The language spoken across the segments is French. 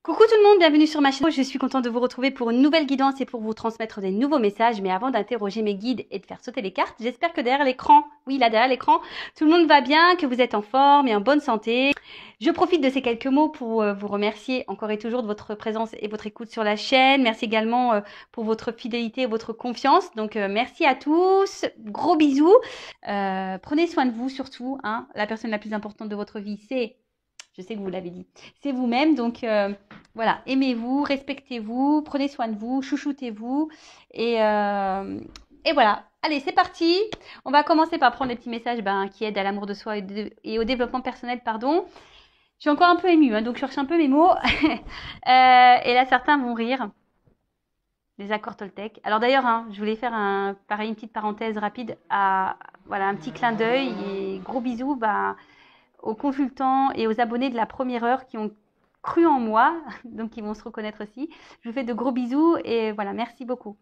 Coucou tout le monde, bienvenue sur ma chaîne. Je suis contente de vous retrouver pour une nouvelle guidance et pour vous transmettre des nouveaux messages. Mais avant d'interroger mes guides et de faire sauter les cartes, j'espère que derrière l'écran, oui là derrière l'écran, tout le monde va bien, que vous êtes en forme et en bonne santé. Je profite de ces quelques mots pour vous remercier encore et toujours de votre présence et votre écoute sur la chaîne. Merci également pour votre fidélité et votre confiance. Donc merci à tous, gros bisous. Prenez soin de vous surtout, hein. La personne la plus importante de votre vie, je sais que vous l'avez dit, c'est vous-même. Donc voilà, aimez-vous, respectez-vous, prenez soin de vous, chouchoutez-vous. Et voilà, allez, c'est parti. On va commencer par prendre les petits messages qui aident à l'amour de soi et au développement personnel, pardon. Je suis encore un peu émue, hein, donc je cherche un peu mes mots. Et là, certains vont rire. Les accords Toltec. Alors d'ailleurs, hein, je voulais faire pareil, une petite parenthèse rapide voilà, un petit clin d'œil et gros bisous aux consultants et aux abonnés de la première heure qui ont cru en moi, donc ils vont se reconnaître aussi. Je vous fais de gros bisous et voilà, merci beaucoup.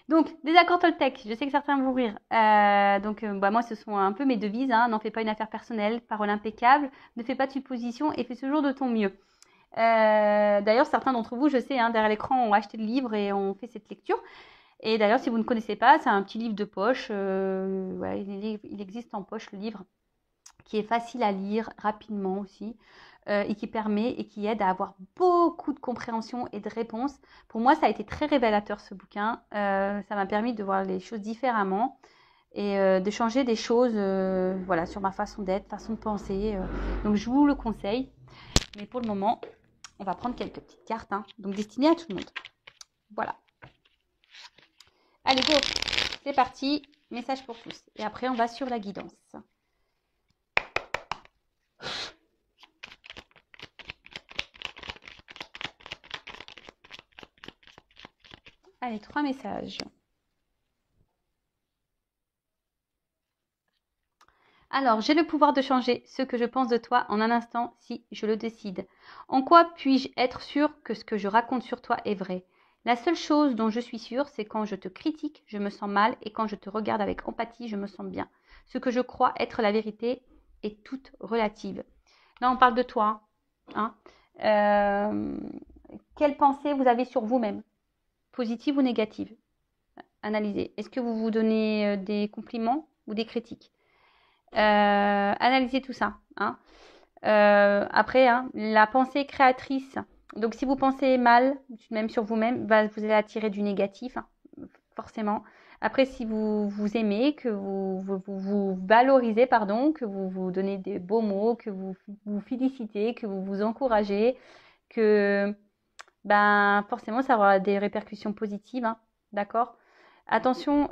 Donc, des accords Toltec, je sais que certains vont rire. Moi, ce sont un peu mes devises. Hein. N'en fais pas une affaire personnelle, parole impeccable, ne fais pas de suppositions et fais toujours de ton mieux. D'ailleurs, certains d'entre vous, je sais, hein, derrière l'écran, ont acheté le livre et ont fait cette lecture. Et d'ailleurs, si vous ne connaissez pas, c'est un petit livre de poche. Il existe en poche, le livre, qui est facile à lire rapidement aussi et qui permet et qui aide à avoir beaucoup de compréhension et de réponses. Pour moi, ça a été très révélateur ce bouquin. Ça m'a permis de voir les choses différemment et de changer des choses voilà, sur ma façon d'être, façon de penser. Donc, je vous le conseille. Mais pour le moment, on va prendre quelques petites cartes, hein, donc destinées à tout le monde. Voilà. Allez, go, c'est parti. Message pour tous. Et après, on va sur la guidance. Allez, 3 messages. Alors, j'ai le pouvoir de changer ce que je pense de toi en un instant si je le décide. En quoi puis-je être sûre que ce que je raconte sur toi est vrai? La seule chose dont je suis sûre, c'est quand je te critique, je me sens mal et quand je te regarde avec empathie, je me sens bien. Ce que je crois être la vérité est toute relative. Là, on parle de toi. Hein. Quelle pensée vous avez sur vous-même? Positive ou négative? Analysez. Est-ce que vous vous donnez des compliments ou des critiques? Analysez tout ça. Hein. Après, hein, la pensée créatrice. Donc, si vous pensez mal, même sur vous-même, vous allez attirer du négatif, hein, forcément. Après, si vous vous aimez, que vous valorisez, pardon, que vous vous donnez des beaux mots, que vous vous félicitez, que vous vous encouragez, que forcément, ça aura des répercussions positives. Hein, d'accord? Attention,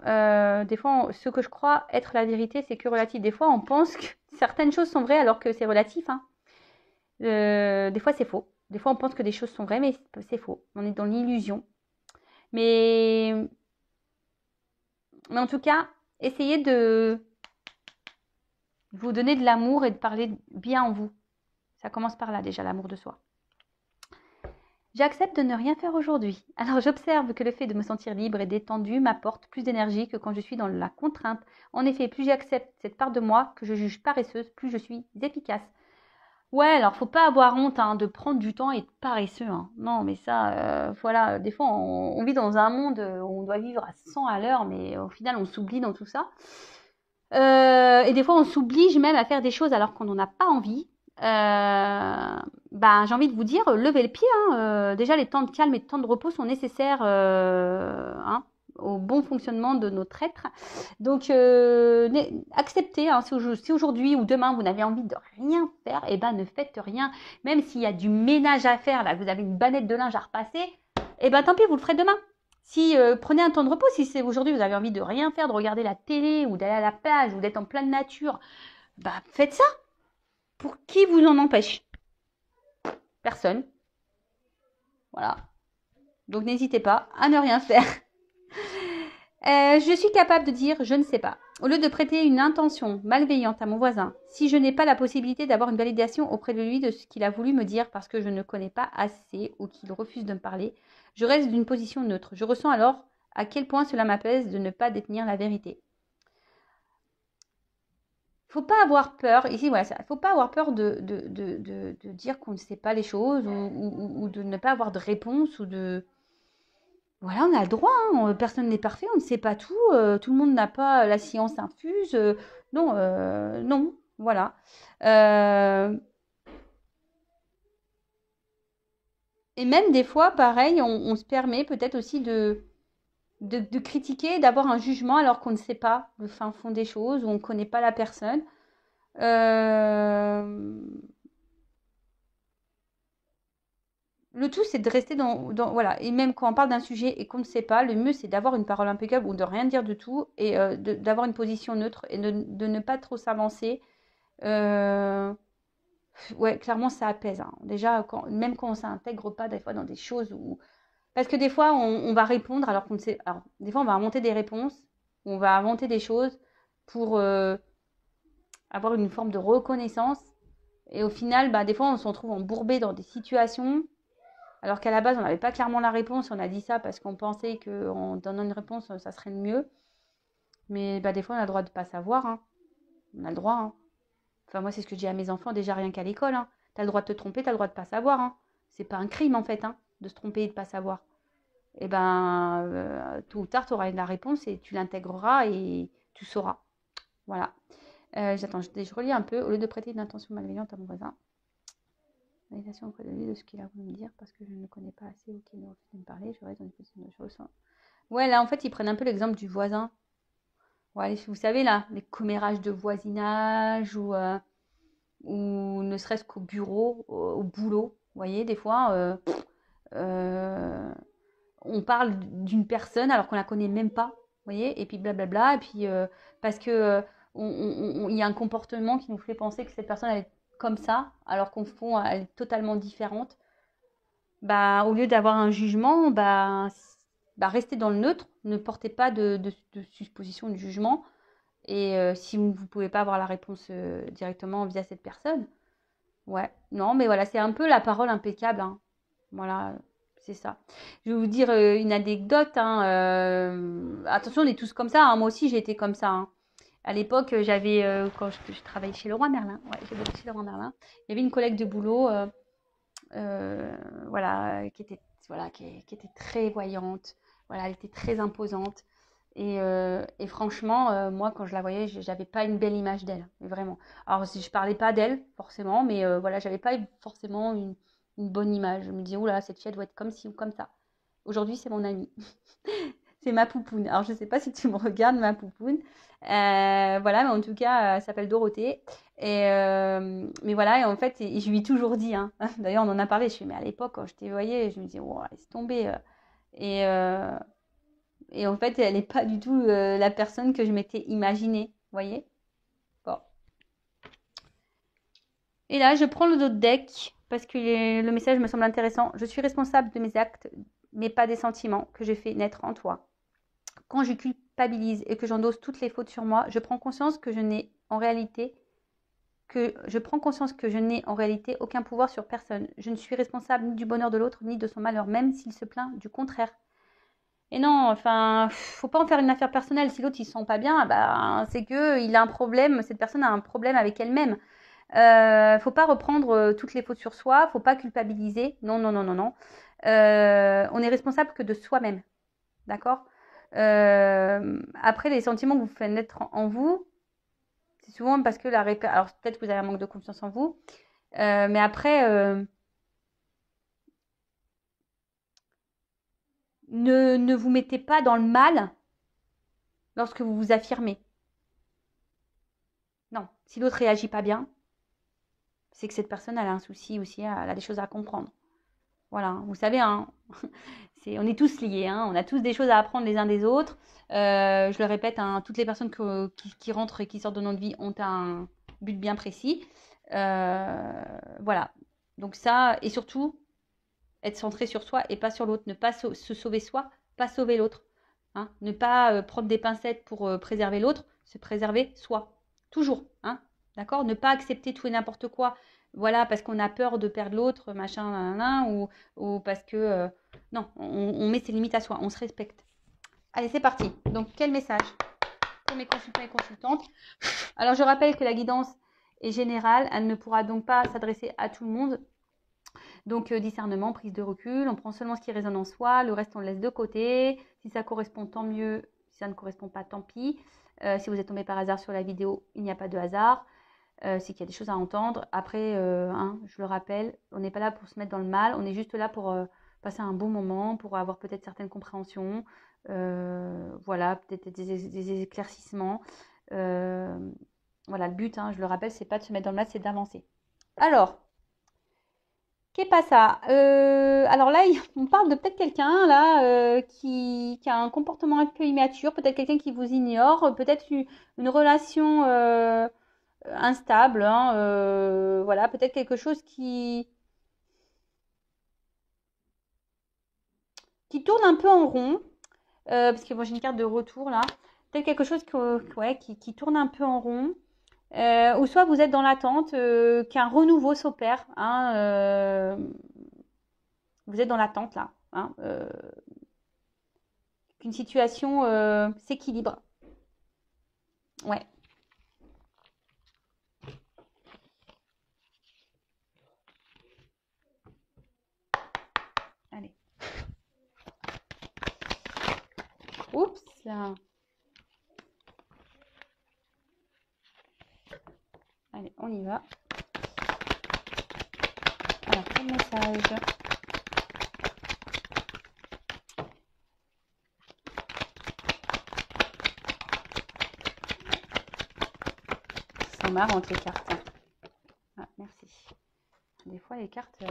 des fois, ce que je crois être la vérité, c'est que relatif. Des fois, on pense que certaines choses sont vraies alors que c'est relatif. Hein. Des fois, c'est faux. Des fois, on pense que des choses sont vraies, mais c'est faux. On est dans l'illusion. Mais en tout cas, essayez de vous donner de l'amour et de parler bien en vous. Ça commence par là déjà, l'amour de soi. J'accepte de ne rien faire aujourd'hui. Alors j'observe que le fait de me sentir libre et détendue m'apporte plus d'énergie que quand je suis dans la contrainte. En effet, plus j'accepte cette part de moi que je juge paresseuse, plus je suis efficace. Ouais, alors faut pas avoir honte hein, de prendre du temps et être paresseux. Hein. Non, mais ça, voilà, des fois on vit dans un monde où on doit vivre à 100 à l'heure, mais au final on s'oublie dans tout ça. Et des fois on s'oblige même à faire des choses alors qu'on n'en a pas envie. J'ai envie de vous dire, levez le pied. Hein. Déjà, les temps de calme et de temps de repos sont nécessaires hein, au bon fonctionnement de notre être. Donc, acceptez. Hein, si aujourd'hui ou demain, vous n'avez envie de rien faire, ne faites rien. Même s'il y a du ménage à faire, là, vous avez une banette de linge à repasser, tant pis, vous le ferez demain. Si prenez un temps de repos, si c'est aujourd'hui, vous avez envie de rien faire, de regarder la télé ou d'aller à la plage ou d'être en pleine nature, faites ça. Pour qui vous en empêche? Personne. Voilà. Donc n'hésitez pas à ne rien faire. Je suis capable de dire je ne sais pas. Au lieu de prêter une intention malveillante à mon voisin, si je n'ai pas la possibilité d'avoir une validation auprès de lui de ce qu'il a voulu me dire parce que je ne connais pas assez ou qu'il refuse de me parler, je reste d'une position neutre. Je ressens alors à quel point cela m'apaise de ne pas détenir la vérité. faut pas avoir peur, ici, voilà, il faut pas avoir peur de dire qu'on ne sait pas les choses ou de ne pas avoir de réponse ou de... Voilà, on a le droit, hein, personne n'est parfait, on ne sait pas tout, tout le monde n'a pas la science infuse, non, non, voilà. Euh, et même des fois, pareil, on se permet peut-être aussi de critiquer, d'avoir un jugement alors qu'on ne sait pas le fin fond des choses ou on ne connaît pas la personne. Euh, Le tout, c'est de rester voilà. Et même quand on parle d'un sujet et qu'on ne sait pas, le mieux, c'est d'avoir une parole impeccable ou de rien dire du tout et d'avoir une position neutre et de ne pas trop s'avancer. Euh, ouais, clairement, ça apaise, hein. Déjà, même quand on ne s'intègre pas des fois dans des choses où... Parce que des fois, on va répondre alors qu'on ne sait... Alors, des fois, on va inventer des réponses, on va inventer des choses pour avoir une forme de reconnaissance. Et au final, bah, des fois, on se retrouve embourbé dans des situations alors qu'à la base, on n'avait pas clairement la réponse. On a dit ça parce qu'on pensait qu'en donnant une réponse, ça serait le mieux. Mais bah, des fois, on a le droit de ne pas savoir, hein. On a le droit, hein. Enfin, moi, c'est ce que je dis à mes enfants déjà rien qu'à l'école, hein. Tu as le droit de te tromper, tu as le droit de ne pas savoir, hein. C'est pas un crime, en fait, hein, de se tromper et de ne pas savoir. Et ben, tôt ou tard, tu auras la réponse et tu l'intégreras et tu sauras. Voilà. J'attends, je relis un peu. Au lieu de prêter une intention malveillante à mon voisin, validation auprès de lui de ce qu'il a voulu me dire parce que je ne le connais pas assez ou qu'il ne refuse de me parler, je reste dans une position de choses. Ouais, là, en fait, ils prennent un peu l'exemple du voisin. Ouais, vous savez, là, les commérages de voisinage ou ne serait-ce qu'au bureau, au boulot. Vous voyez, des fois, euh, on parle d'une personne alors qu'on la connaît même pas. Vous voyez, et puis blablabla. Et puis, parce que il y a un comportement qui nous fait penser que cette personne, elle est comme ça, alors qu'au fond, elle est totalement différente. Bah, au lieu d'avoir un jugement, bah, restez dans le neutre, ne portez pas de supposition, de jugement. Et si vous ne pouvez pas avoir la réponse directement via cette personne, ouais, non, mais voilà, c'est un peu la parole impeccable, hein. Voilà, c'est ça. Je vais vous dire une anecdote, hein, attention, on est tous comme ça, hein. Moi aussi, j'ai été comme ça, hein. À l'époque, j'avais, quand je travaillais chez Leroy Merlin, ouais, j'ai bossé chez Leroy Merlin, il y avait une collègue de boulot, voilà, qui était très voyante, voilà, elle était très imposante. Et franchement, moi, quand je la voyais, j'avais pas une belle image d'elle, mais vraiment. Alors, si je parlais pas d'elle, forcément, mais voilà, j'avais pas forcément une bonne image. Je me disais, oula, cette fille, elle doit être comme ci ou comme ça. Aujourd'hui, c'est mon amie. C'est ma poupoune. Alors, je sais pas si tu me regardes, ma poupoune. Voilà, mais en tout cas, elle s'appelle Dorothée. Mais voilà, et en fait, je lui ai toujours dit, hein. D'ailleurs, on en a parlé. Je fais, mais à l'époque, quand je t'ai voyée, je me disais, oh, laisse tomber. Et, euh, et en fait, elle n'est pas du tout la personne que je m'étais imaginée. Vous voyez? Bon. Et là, je prends le dos de deck parce que le message me semble intéressant. Je suis responsable de mes actes, mais pas des sentiments que j'ai fait naître en toi. Quand je culpabilise et que j'endosse toutes les fautes sur moi, je prends conscience que je n'ai en réalité aucun pouvoir sur personne. Je ne suis responsable ni du bonheur de l'autre ni de son malheur, même s'il se plaint du contraire. Et non, enfin, faut pas en faire une affaire personnelle. Si l'autre il se sent pas bien, bah, c'est que il a un problème. Cette personne a un problème avec elle-même. Faut pas reprendre toutes les fautes sur soi. Faut pas culpabiliser. Non, non, non, non, non. On est responsable que de soi-même, d'accord. Après, les sentiments que vous faites naître en vous, c'est souvent parce que alors peut-être que vous avez un manque de confiance en vous, mais après, ne vous mettez pas dans le mal lorsque vous vous affirmez. Non, si l'autre réagit pas bien, c'est que cette personne elle a un souci aussi, elle a des choses à comprendre. Voilà, vous savez, hein, on est tous liés, hein, on a tous des choses à apprendre les uns des autres. Je le répète, hein, toutes les personnes qui rentrent et qui sortent de notre vie ont un but bien précis. Voilà, donc ça, et surtout, être centré sur soi et pas sur l'autre, ne pas se sauver soi, pas sauver l'autre. Hein, ne pas prendre des pincettes pour préserver l'autre, se préserver soi. Toujours, hein, d'accord. Ne pas accepter tout et n'importe quoi, voilà, parce qu'on a peur de perdre l'autre, machin, nan, ou parce que... non, on met ses limites à soi, on se respecte. Allez, c'est parti. Donc, quel message pour mes consultants et consultantes. Alors, je rappelle que la guidance est générale. Elle ne pourra donc pas s'adresser à tout le monde. Donc, discernement, prise de recul. On prend seulement ce qui résonne en soi. Le reste, on le laisse de côté. Si ça correspond, tant mieux. Si ça ne correspond pas, tant pis. Si vous êtes tombé par hasard sur la vidéo, il n'y a pas de hasard. C'est qu'il y a des choses à entendre. Après, je le rappelle, on n'est pas là pour se mettre dans le mal. On est juste là pour passer un bon moment, pour avoir peut-être certaines compréhensions. Voilà, peut-être des éclaircissements. Voilà, le but, je le rappelle, c'est pas de se mettre dans le mal, c'est d'avancer. Alors, qu'est pas ça alors là, on parle de peut-être quelqu'un là qui a un comportement un peu immature, peut-être quelqu'un qui vous ignore, peut-être une relation instable, voilà, peut-être quelque chose qui tourne un peu en rond, parce que moi j'ai une carte de retour là, peut-être quelque chose qui tourne un peu en rond. Ou soit vous êtes dans l'attente qu'un renouveau s'opère. Vous êtes dans l'attente là. Qu'une situation s'équilibre. Ouais. Allez. Oups. Allez, on y va. Alors, quel message ? C'est marrant les cartes. Ah, merci. Des fois, les cartes...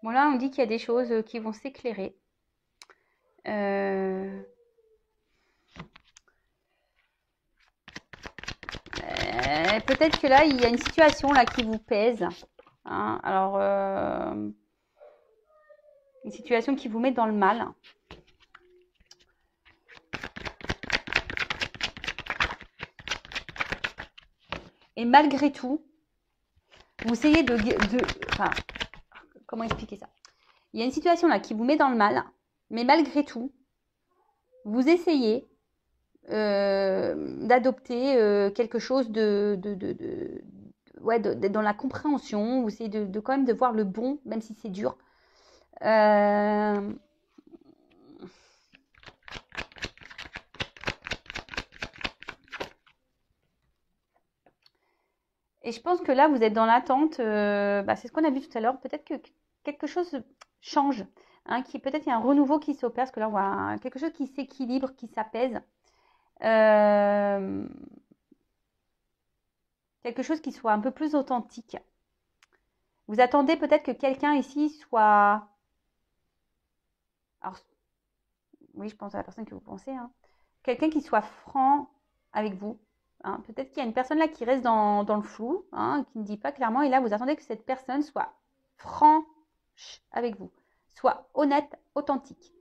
Bon, là, on dit qu'il y a des choses qui vont s'éclairer. Peut-être que là, il y a une situation là qui vous pèse. Alors, une situation qui vous met dans le mal. Et malgré tout, vous essayez enfin, comment expliquer ça ? Il y a une situation là qui vous met dans le mal, mais malgré tout, vous essayez d'adopter quelque chose d'être dans la compréhension. Vous essayez de quand même de voir le bon, même si c'est dur. Et je pense que là, vous êtes dans l'attente. C'est ce qu'on a vu tout à l'heure. Peut-être que quelque chose change. Peut-être il y a un renouveau qui s'opère. Parce que là, on voit quelque chose qui s'équilibre, qui s'apaise. Quelque chose qui soit un peu plus authentique. Vous attendez peut-être que quelqu'un ici soit... Alors, oui, je pense à la personne que vous pensez. Quelqu'un qui soit franc avec vous. Peut-être qu'il y a une personne là qui reste dans le flou, qui ne dit pas clairement. Et là, vous attendez que cette personne soit franche avec vous, soit honnête, authentique.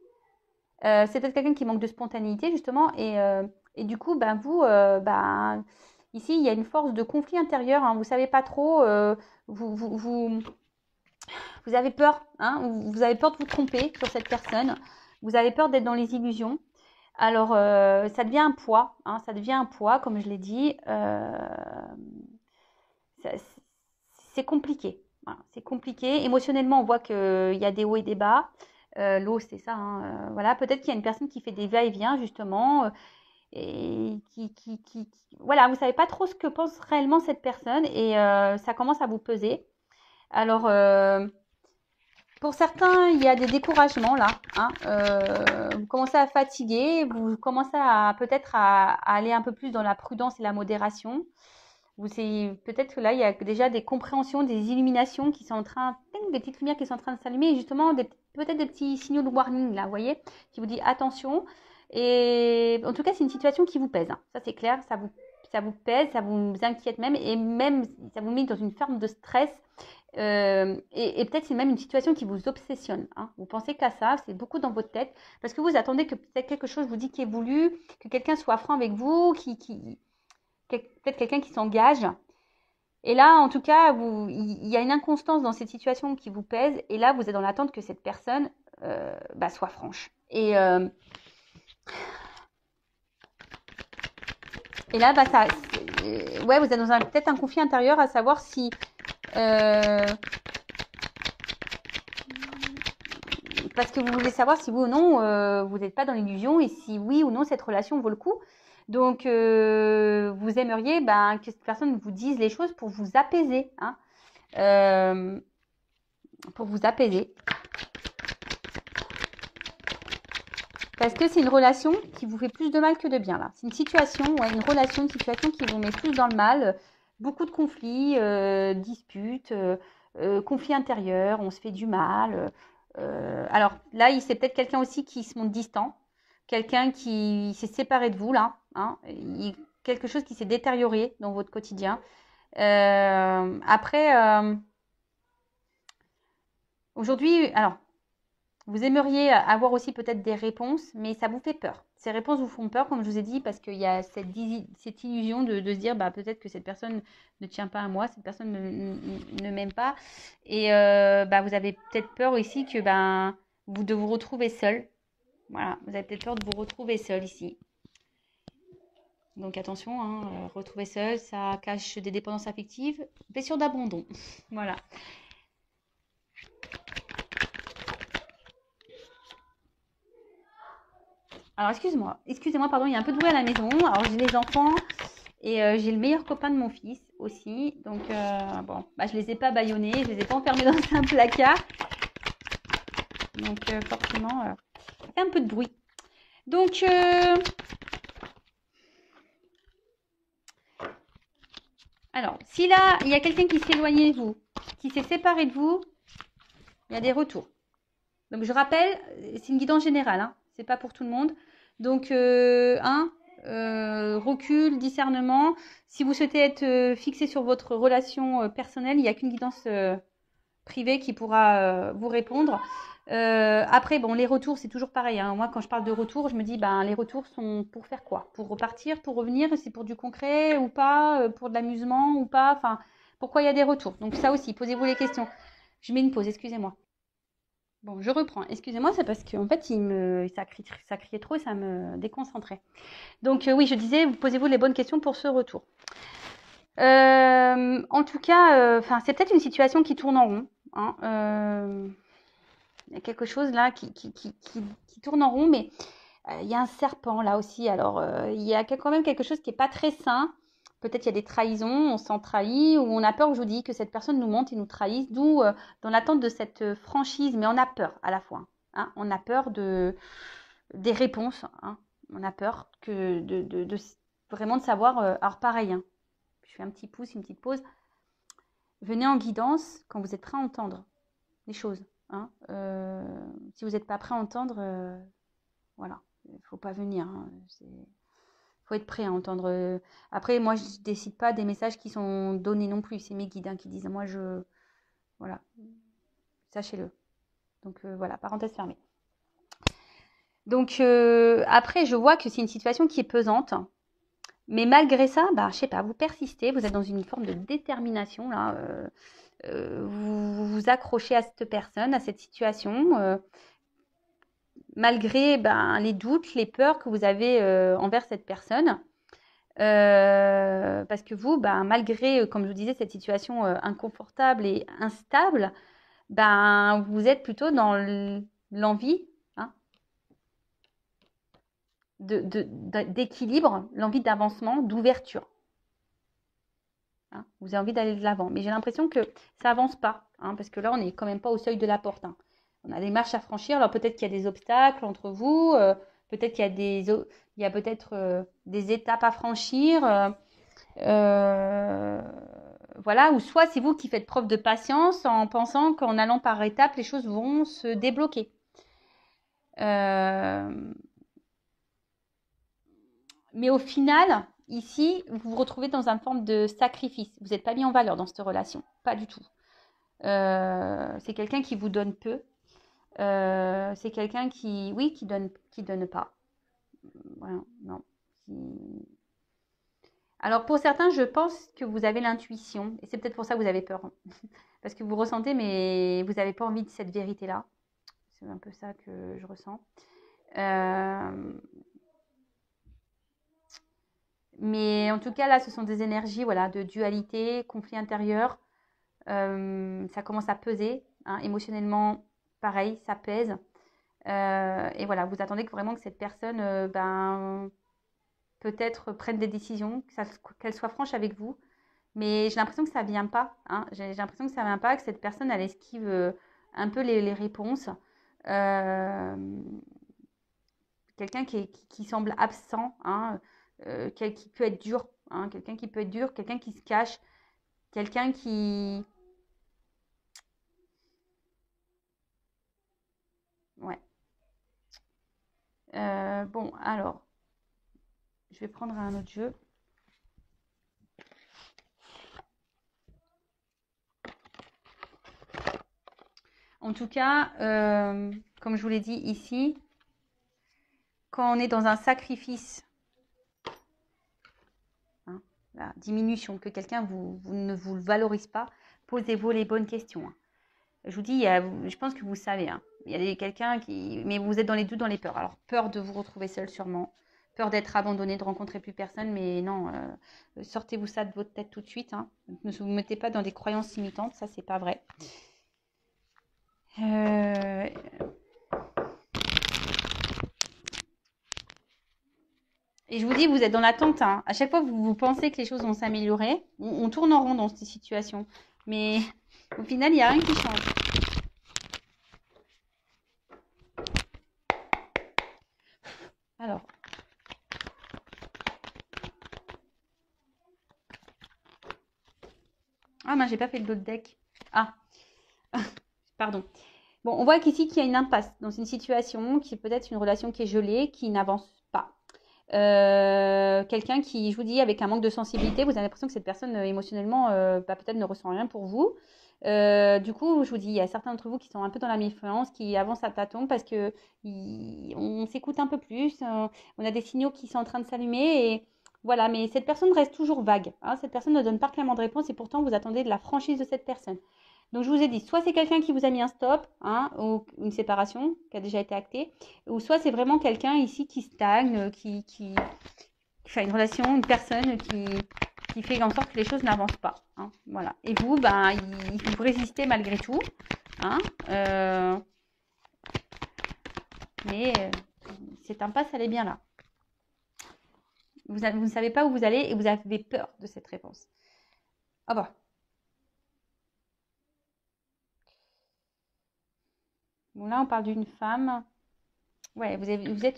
C'est peut-être quelqu'un qui manque de spontanéité, justement. Et du coup, vous, ici, il y a une force de conflit intérieur. Vous ne savez pas trop. Vous avez peur. Vous avez peur de vous tromper sur cette personne. Vous avez peur d'être dans les illusions. Alors, ça devient un poids, ça devient un poids, comme je l'ai dit. C'est compliqué. Voilà, c'est compliqué. Émotionnellement, on voit qu'il y a des hauts et des bas. L'eau, c'est ça. Voilà, peut-être qu'il y a une personne qui fait des va-et-vient, justement, et voilà, vous ne savez pas trop ce que pense réellement cette personne, et ça commence à vous peser. Alors, pour certains, il y a des découragements là. Vous commencez à fatiguer, vous commencez peut-être à aller un peu plus dans la prudence et la modération. Peut-être que là, il y a déjà des compréhensions, des illuminations qui sont en train, des petites lumières qui sont en train de s'allumer, et justement peut-être des petits signaux de warning là, vous voyez, qui vous dit attention. Et en tout cas, c'est une situation qui vous pèse. Ça, c'est clair, ça vous pèse, ça vous inquiète même, et même ça vous met dans une forme de stress. Et peut-être c'est même une situation qui vous obsessionne. Vous pensez qu'à ça, c'est beaucoup dans votre tête, parce que vous attendez que peut-être quelque chose vous dit qui est voulu, que quelqu'un soit franc avec vous, peut-être quelqu'un qui s'engage. Et là, en tout cas, il y a une inconstance dans cette situation qui vous pèse. Et là, vous êtes dans l'attente que cette personne soit franche. Et là, ouais, vous êtes dans peut-être un conflit intérieur à savoir si parce que vous voulez savoir si oui ou non vous n'êtes pas dans l'illusion et si oui ou non cette relation vaut le coup. Donc vous aimeriez que cette personne vous dise les choses pour vous apaiser, hein, pour vous apaiser. Parce que c'est une relation qui vous fait plus de mal que de bien là. C'est une situation, ouais, une situation qui vous met plus dans le mal. Beaucoup de conflits, disputes, conflits intérieurs, on se fait du mal. Alors là, c'est peut-être quelqu'un aussi qui se montre distant, quelqu'un qui s'est séparé de vous là, hein, quelque chose qui s'est détérioré dans votre quotidien. Après, aujourd'hui, alors vous aimeriez avoir aussi peut-être des réponses, mais ça vous fait peur. Ces réponses vous font peur, comme je vous ai dit, parce qu'il y a cette illusion de se dire peut-être que cette personne ne tient pas à moi, cette personne ne m'aime pas. Et vous avez peut-être peur aussi que de vous retrouver seul. Voilà, vous avez peut-être peur de vous retrouver seul ici. Donc attention, hein, retrouver seul, ça cache des dépendances affectives, blessure d'abandon. Voilà. Alors excusez-moi, pardon, il y a un peu de bruit à la maison. Alors j'ai les enfants et j'ai le meilleur copain de mon fils aussi. Donc je les ai pas bâillonnés, je les ai pas enfermés dans un placard. Donc forcément, ça fait un peu de bruit. Donc alors, si là il y a quelqu'un qui s'est éloigné de vous, qui s'est séparé de vous, il y a des retours. Donc je rappelle, c'est une guidance générale, hein, c'est pas pour tout le monde. Donc recul, discernement. Si vous souhaitez être fixé sur votre relation personnelle, il n'y a qu'une guidance privée qui pourra vous répondre. Après, bon, les retours, c'est toujours pareil, hein. Moi, quand je parle de retour, je me dis, les retours sont pour faire quoi? Pour repartir, pour revenir? C'est pour du concret ou pas? Pour de l'amusement ou pas? Enfin, pourquoi il y a des retours? Donc ça aussi, posez-vous les questions. Je mets une pause, excusez-moi. Bon, je reprends. Excusez-moi, c'est parce qu'en fait, ça criait trop et ça me déconcentrait. Donc oui, je disais, posez-vous les bonnes questions pour ce retour. En tout cas, c'est peut-être une situation qui tourne en rond, hein. Il y a quelque chose là qui tourne en rond, mais il y a un serpent là aussi. Alors, il y a quand même quelque chose qui n'est pas très sain. Peut-être il y a des trahisons, on s'en trahit, ou on a peur, je vous dis, que cette personne nous mente et nous trahisse, d'où dans l'attente de cette franchise, mais on a peur à la fois, hein. On a peur des réponses, hein. On a peur vraiment de savoir. Alors pareil, hein, je fais un petit pouce, une petite pause. Venez en guidance quand vous êtes prêt à entendre les choses, hein. Si vous n'êtes pas prêt à entendre, voilà, il ne faut pas venir, hein. Faut être prêt à entendre. Après, moi, je ne décide pas des messages qui sont donnés non plus. C'est mes guides, hein, qui disent, moi, voilà, sachez-le. Donc voilà, parenthèse fermée. Donc après, je vois que c'est une situation qui est pesante. Mais malgré ça, je sais pas, vous persistez, vous êtes dans une forme de détermination, là. Vous vous accrochez à cette personne, à cette situation. Malgré les doutes, les peurs que vous avez envers cette personne. Parce que vous, malgré, comme je vous disais, cette situation inconfortable et instable, vous êtes plutôt dans l'envie, hein, d'équilibre, l'envie d'avancement, d'ouverture, hein. Vous avez envie d'aller de l'avant. Mais j'ai l'impression que ça avance pas, hein, parce que là, on n'est quand même pas au seuil de la porte, hein. On a des marches à franchir. Alors peut-être qu'il y a des obstacles entre vous, peut-être qu'il y a peut-être des étapes à franchir. Voilà, ou soit c'est vous qui faites preuve de patience en pensant qu'en allant par étapes, les choses vont se débloquer. Mais au final, ici, vous vous retrouvez dans une forme de sacrifice. Vous n'êtes pas mis en valeur dans cette relation, pas du tout. C'est quelqu'un qui vous donne peu. C'est quelqu'un qui donne pas. Voilà, non. Alors pour certains, je pense que vous avez l'intuition, et c'est peut-être pour ça que vous avez peur. Parce que vous ressentez, mais vous n'avez pas envie de cette vérité-là. C'est un peu ça que je ressens. Euh, mais en tout cas, là, ce sont des énergies voilà, de dualité, conflit intérieur. Ça commence à peser. Hein, émotionnellement, pareil, ça pèse. Et voilà, vous attendez que vraiment que cette personne, peut-être prenne des décisions, qu'elle soit franche avec vous. Mais j'ai l'impression que ça vient pas. Hein. J'ai l'impression que ça vient pas, que cette personne, elle esquive un peu les réponses. Euh, Quelqu'un qui semble absent, hein, qui peut être dur. Hein, quelqu'un qui peut être dur, quelqu'un qui se cache, quelqu'un qui... Ouais. Bon, alors, je vais prendre un autre jeu. En tout cas, comme je vous l'ai dit ici, quand on est dans un sacrifice, hein, la diminution, que quelqu'un ne vous le valorise pas, posez-vous les bonnes questions. Hein. Je vous dis, je pense que vous savez, hein, il y a quelqu'un qui... Mais vous êtes dans les doutes, dans les peurs. Alors, peur de vous retrouver seul sûrement, peur d'être abandonné, de rencontrer plus personne, mais non, sortez-vous ça de votre tête tout de suite. Hein. Ne vous mettez pas dans des croyances limitantes, ça, c'est pas vrai. Et je vous dis, vous êtes dans l'attente. Hein. À chaque fois que vous pensez que les choses vont s'améliorer, on tourne en rond dans ces situations. Mais au final, il n'y a rien qui change. Alors. Ah, mais j'ai pas fait le d'autres deck. Ah, pardon. Bon, on voit qu'ici, qu'il y a une impasse dans une situation qui est peut-être une relation qui est gelée, qui n'avance pas. Quelqu'un qui, je vous dis, avec un manque de sensibilité, vous avez l'impression que cette personne émotionnellement, peut-être ne ressent rien pour vous. Du coup, je vous dis, il y a certains d'entre vous qui sont un peu dans la méfiance, qui avancent à tâtons parce que on s'écoute un peu plus, on a des signaux qui sont en train de s'allumer et voilà. Mais cette personne reste toujours vague. Hein, cette personne ne donne pas clairement de réponse et pourtant vous attendez de la franchise de cette personne. Donc je vous ai dit, soit c'est quelqu'un qui vous a mis un stop, hein, ou une séparation qui a déjà été actée, ou soit c'est vraiment quelqu'un ici qui stagne, qui fait une relation, une personne qui fait en sorte que les choses n'avancent pas. Hein, voilà. Et vous, vous résistez malgré tout. Hein, mais cette impasse, elle est bien là. Vous ne savez pas où vous allez et vous avez peur de cette réponse. Ah bah. Bon, là, on parle d'une femme. Ouais,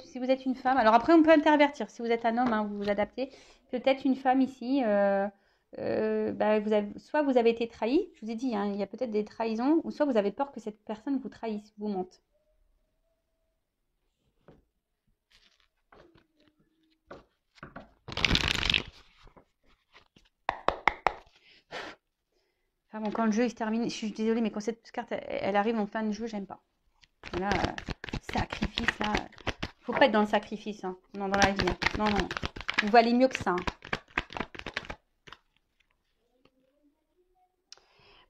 si vous êtes une femme, alors après on peut intervertir. Si vous êtes un homme, hein, vous vous adaptez. Peut-être une femme ici, soit vous avez été trahi, je vous ai dit, hein, il y a peut-être des trahisons, ou soit vous avez peur que cette personne vous trahisse, vous mente. Enfin bon, quand le jeu il se termine, je suis désolée, mais quand cette carte elle arrive en fin de jeu, j'aime pas. Là, sacrifice, là, faut pas être dans le sacrifice, hein. Non, dans la vie. Hein. Non, non, vous valez mieux que ça. Hein.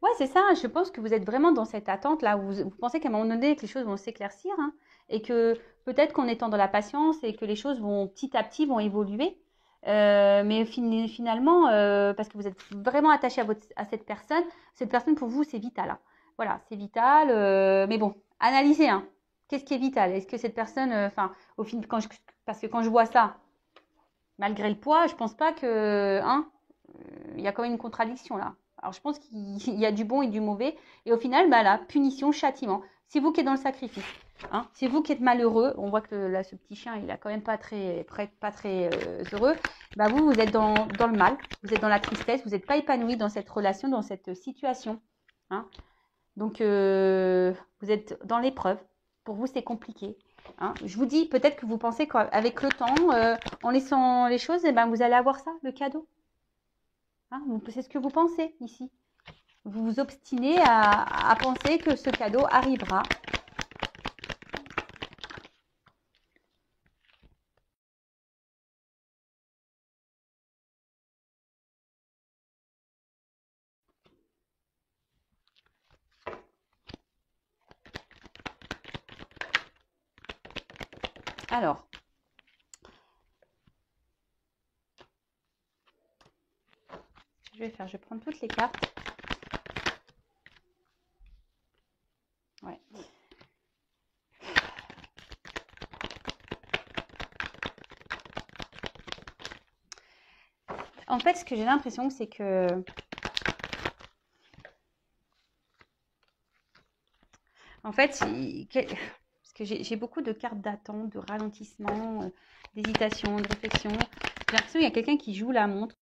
Ouais, c'est ça. Je pense que vous êtes vraiment dans cette attente là où vous pensez qu'à un moment donné que les choses vont s'éclaircir hein, et que peut-être qu'en étant dans la patience et que les choses vont petit à petit vont évoluer. Mais finalement, parce que vous êtes vraiment attaché à cette personne pour vous c'est vital. Hein. Voilà, c'est vital. Mais bon, analysez. Hein. Qu'est-ce qui est vital? Est-ce que cette personne, enfin, au final, parce que quand je vois ça, malgré le poids, je pense pas que, hein, il y a quand même une contradiction là. Alors je pense qu'il y a du bon et du mauvais. Et au final, là, punition, châtiment. C'est vous qui êtes dans le sacrifice. Hein. C'est vous qui êtes malheureux. On voit que là, ce petit chien, il a quand même pas très heureux. Vous êtes dans le mal. Vous êtes dans la tristesse. Vous n'êtes pas épanoui dans cette relation, dans cette situation. Hein. Donc, vous êtes dans l'épreuve. Pour vous, c'est compliqué. Hein. Je vous dis, peut-être que vous pensez qu'avec le temps, en laissant les choses, vous allez avoir ça, le cadeau. Hein, c'est ce que vous pensez ici. Vous vous obstinez à penser que ce cadeau arrivera. Alors, ce que je vais faire, je vais prendre toutes les cartes. Ouais. En fait, ce que j'ai l'impression, c'est que en fait, parce que j'ai beaucoup de cartes d'attente, de ralentissement, d'hésitation, de réflexion. J'ai l'impression qu'il y a quelqu'un qui joue la montre.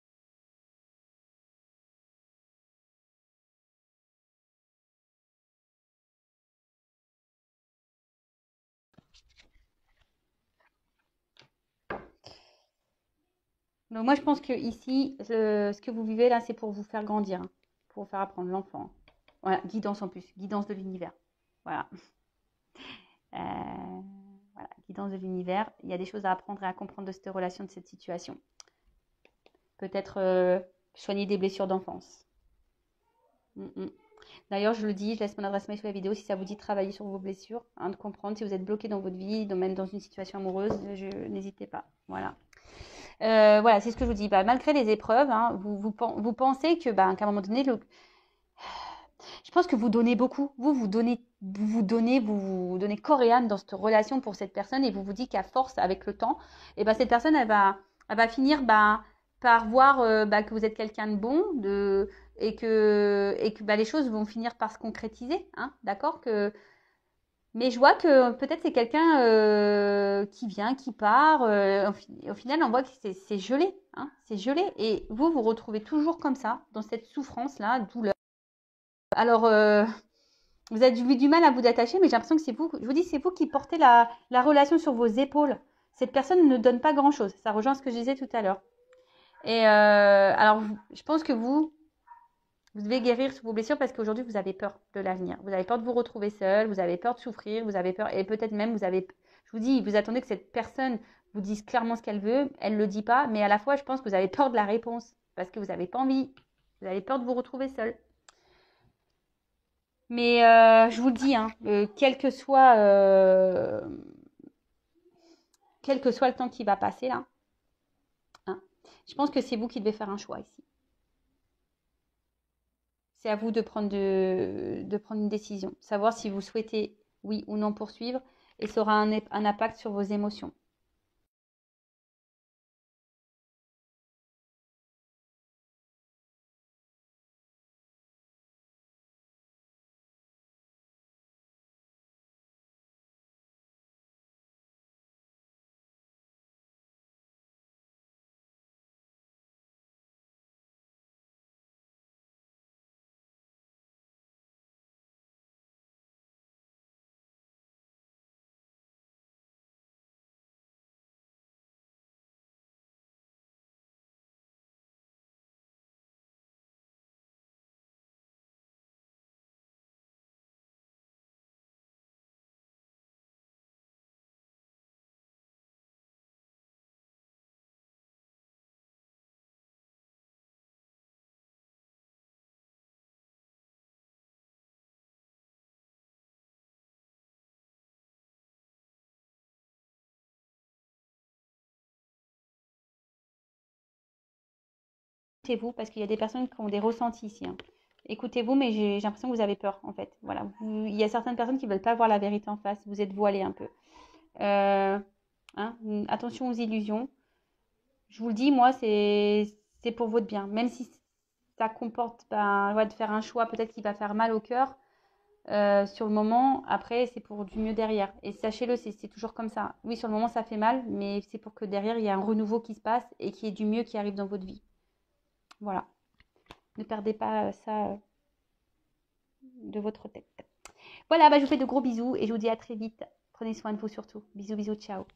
Donc moi, je pense que ici, ce que vous vivez là, c'est pour vous faire grandir, hein, pour vous faire apprendre l'enfant. Voilà, guidance en plus, guidance de l'univers. Voilà. Voilà, guidance de l'univers. Il y a des choses à apprendre et à comprendre de cette relation, de cette situation. Peut-être soigner des blessures d'enfance. D'ailleurs, je le dis, je laisse mon adresse mail sous la vidéo si ça vous dit de travailler sur vos blessures, hein, de comprendre si vous êtes bloqué dans votre vie, même dans une situation amoureuse, n'hésitez pas. Voilà. Voilà, c'est ce que je vous dis. Bah, malgré les épreuves, hein, vous pensez que, qu'à un moment donné, je pense que vous donnez beaucoup. Vous donnez corps et âme dans cette relation pour cette personne et vous vous dites qu'à force, avec le temps, et cette personne, elle va finir par voir que vous êtes quelqu'un de bon, et que les choses vont finir par se concrétiser, hein, d'accord que... Mais je vois que peut-être c'est quelqu'un qui vient, qui part. Au final, on voit que c'est gelé, hein, c'est gelé. Et vous retrouvez toujours comme ça, dans cette souffrance-là, douleur. Alors, vous avez eu du mal à vous attacher, mais j'ai l'impression que c'est vous, je vous dis, c'est vous qui portez la relation sur vos épaules. Cette personne ne donne pas grand-chose. Ça rejoint ce que je disais tout à l'heure. Et alors, je pense que vous devez guérir sur vos blessures parce qu'aujourd'hui, vous avez peur de l'avenir. Vous avez peur de vous retrouver seul, vous avez peur de souffrir, vous avez peur, et peut-être même, je vous dis, vous attendez que cette personne vous dise clairement ce qu'elle veut, elle ne le dit pas, mais à la fois, je pense que vous avez peur de la réponse parce que vous n'avez pas envie, vous avez peur de vous retrouver seul. Mais je vous le dis, hein, quel que soit le temps qui va passer là, hein, je pense que c'est vous qui devez faire un choix ici. C'est à vous de prendre une décision, savoir si vous souhaitez oui ou non poursuivre, et ça aura un impact sur vos émotions. Écoutez-vous, parce qu'il y a des personnes qui ont des ressentis ici, hein. Écoutez-vous, mais j'ai l'impression que vous avez peur, en fait. Voilà. Il y a certaines personnes qui ne veulent pas voir la vérité en face. Vous êtes voilé un peu. Hein, attention aux illusions. Je vous le dis, moi, c'est pour votre bien. Même si ça comporte de faire un choix peut-être qui va faire mal au cœur sur le moment. Après, c'est pour du mieux derrière. Et sachez-le, c'est toujours comme ça. Oui, sur le moment, ça fait mal, mais c'est pour que derrière, il y ait un renouveau qui se passe et qu'il y ait du mieux qui arrive dans votre vie. Voilà. Ne perdez pas ça de votre tête. Voilà, je vous fais de gros bisous et je vous dis à très vite. Prenez soin de vous surtout. Bisous, bisous, ciao.